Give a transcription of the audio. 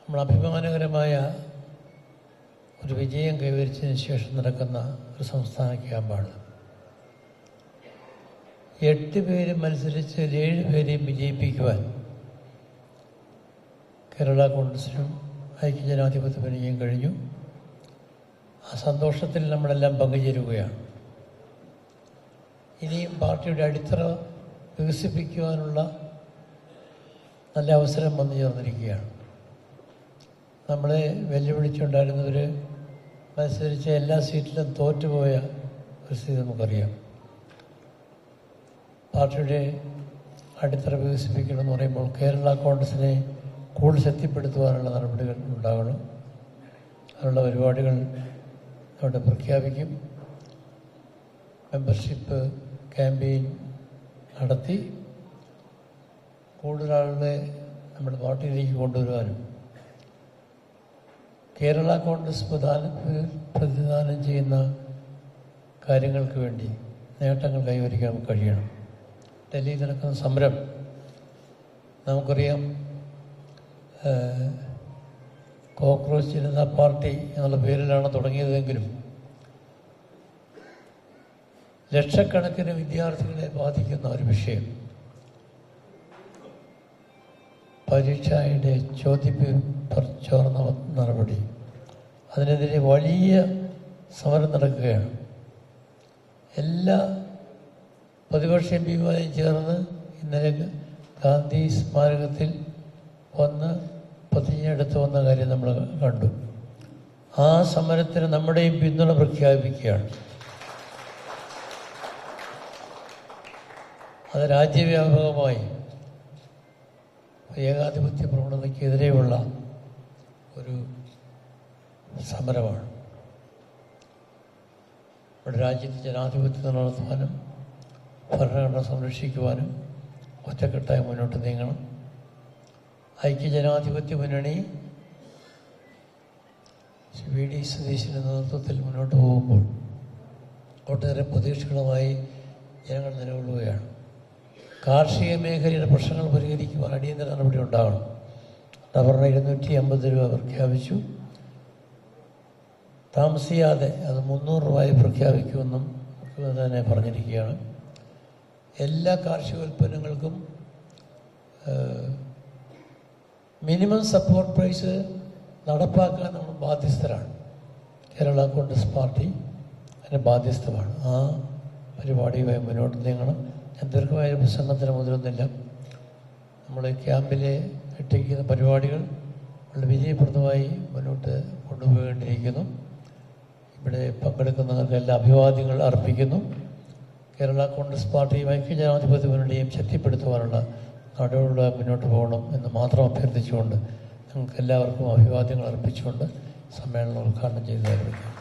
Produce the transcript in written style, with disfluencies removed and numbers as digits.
നമ്മൾ അഭിമാനകരമായ ഒരു വിജയം കൈവരിച്ചതിന് ശേഷം നടക്കുന്ന ഒരു സംസ്ഥാന ക്യാമ്പാണ്. 8 പേര് മത്സരിച്ച് 7 പേരെയും വിജയിപ്പിക്കുവാൻ കേരള കോൺഗ്രസിനും ഐക്യജനാധിപത്യ മുന്നണിയും കഴിഞ്ഞു. ആ സന്തോഷത്തിൽ നമ്മളെല്ലാം പങ്കുചേരുകയാണ്. ഇനിയും പാർട്ടിയുടെ അടിത്തറ വികസിപ്പിക്കുവാനുള്ള നല്ല അവസരം വന്നു ചേർന്നിരിക്കുകയാണ്. നമ്മളെ വെല്ലുവിളിച്ചുണ്ടായിരുന്നവർ മത്സരിച്ച എല്ലാ സീറ്റിലും തോറ്റുപോയ ഒരു സ്ഥിതി നമുക്കറിയാം. പാർട്ടിയുടെ അടിത്തറ വികസിപ്പിക്കണമെന്ന് പറയുമ്പോൾ കേരള കോൺഗ്രസിനെ കൂടുതൽ ശക്തിപ്പെടുത്തുവാനുള്ള നടപടികൾ ഉണ്ടാകണം. അതിനുള്ള പരിപാടികൾ അവിടെ പ്രഖ്യാപിക്കും. മെമ്പർഷിപ്പ് ക്യാമ്പയിൻ നടത്തി കൂടുതൽ ആളുകളെ നമ്മുടെ പാർട്ടിയിലേക്ക് കൊണ്ടുവരുവാനും കേരള കോൺഗ്രസ് പ്രതിദാനം ചെയ്യുന്ന കാര്യങ്ങൾക്ക് വേണ്ടി നേട്ടങ്ങൾ കൈവരിക്കാൻ കഴിയണം. ഡൽഹിയിൽ നടക്കുന്ന സമരം നമുക്കറിയാം. കോക്രോച്ച് ജനതാ പാർട്ടി എന്നുള്ള പേരിലാണ് തുടങ്ങിയതെങ്കിലും ലക്ഷക്കണക്കിന് വിദ്യാർത്ഥികളെ ബാധിക്കുന്ന ഒരു വിഷയം, പരീക്ഷയുടെ ചോദ്യപേപ്പർ ചോർന്ന നടപടി. അതിനെതിരെ വലിയ സമരം നടക്കുകയാണ്. എല്ലാ പ്രതിപക്ഷ എംപിമാരെയും ചേർന്ന് ഇന്നലെ ഗാന്ധി സ്മാരകത്തിൽ വന്ന് പ്രതിജ്ഞയെടുത്ത് വന്ന കാര്യം നമ്മൾ കണ്ടു. ആ സമരത്തിന് നമ്മുടെയും പിന്തുണ പ്രഖ്യാപിക്കുകയാണ്. അത് രാജ്യവ്യാപകമായി ഏകാധിപത്യ പ്രവണതയ്ക്കെതിരെയുള്ള ഒരു സമരമാണ്. നമ്മുടെ രാജ്യത്ത് ജനാധിപത്യത്തെ നടത്തുവാനും ഭരണഘടന സംരക്ഷിക്കുവാനും ഒറ്റക്കെട്ടായി മുന്നോട്ട് നീങ്ങണം. ഐക്യജനാധിപത്യ മുന്നണി VD സതീശൻ്റെ നേതൃത്വത്തിൽ മുന്നോട്ട് പോകുമ്പോൾ ഒട്ടേറെ പ്രതീക്ഷകളുമായി ജനങ്ങൾ നിലകൊള്ളുകയാണ്. കാർഷിക മേഖലയുടെ പ്രശ്നങ്ങൾ പരിഹരിക്കുവാൻ അടിയന്തര നടപടി ഉണ്ടാകണം. റബ്ബറിന് 250 രൂപ പ്രഖ്യാപിച്ചു. താമസിയാതെ അത് 300 രൂപയായി പ്രഖ്യാപിക്കുമെന്നും മുഖ്യമന്ത്രി തന്നെ പറഞ്ഞിരിക്കുകയാണ്. എല്ലാ കാർഷിക ഉൽപ്പന്നങ്ങൾക്കും മിനിമം സപ്പോർട്ട് പ്രൈസ് നടപ്പാക്കാൻ നമ്മൾ ബാധ്യസ്ഥരാണ്. കേരള കോൺഗ്രസ് പാർട്ടി അതിന് ബാധ്യസ്ഥമാണ്. ആ പരിപാടിയുമായി മുന്നോട്ട് നീങ്ങണം. ഞാൻ ദീർഘമായ പ്രസംഗത്തിന് മുതിരുന്നില്ല. നമ്മൾ ക്യാമ്പിലെ ഇട്ടിരിക്കുന്ന പരിപാടികൾ വളരെ വിജയപ്രദമായി മുന്നോട്ട് കൊണ്ടുപോകേണ്ടിയിരിക്കുന്നു. ഇവിടെ പങ്കെടുക്കുന്നവർക്ക് എല്ലാ അഭിവാദ്യങ്ങൾ അർപ്പിക്കുന്നു. കേരള കോൺഗ്രസ് പാർട്ടിയും ഐക്യജനാധിപത്യ മുന്നണിയും ശക്തിപ്പെടുത്തുവാനുള്ള നടപടികളുമായി മുന്നോട്ട് പോകണം എന്ന് മാത്രം അഭ്യർത്ഥിച്ചുകൊണ്ട് നിങ്ങൾക്ക് എല്ലാവർക്കും അഭിവാദ്യങ്ങൾ അർപ്പിച്ചുകൊണ്ട് സമ്മേളനം ഉദ്ഘാടനം ചെയ്തതായിരിക്കും.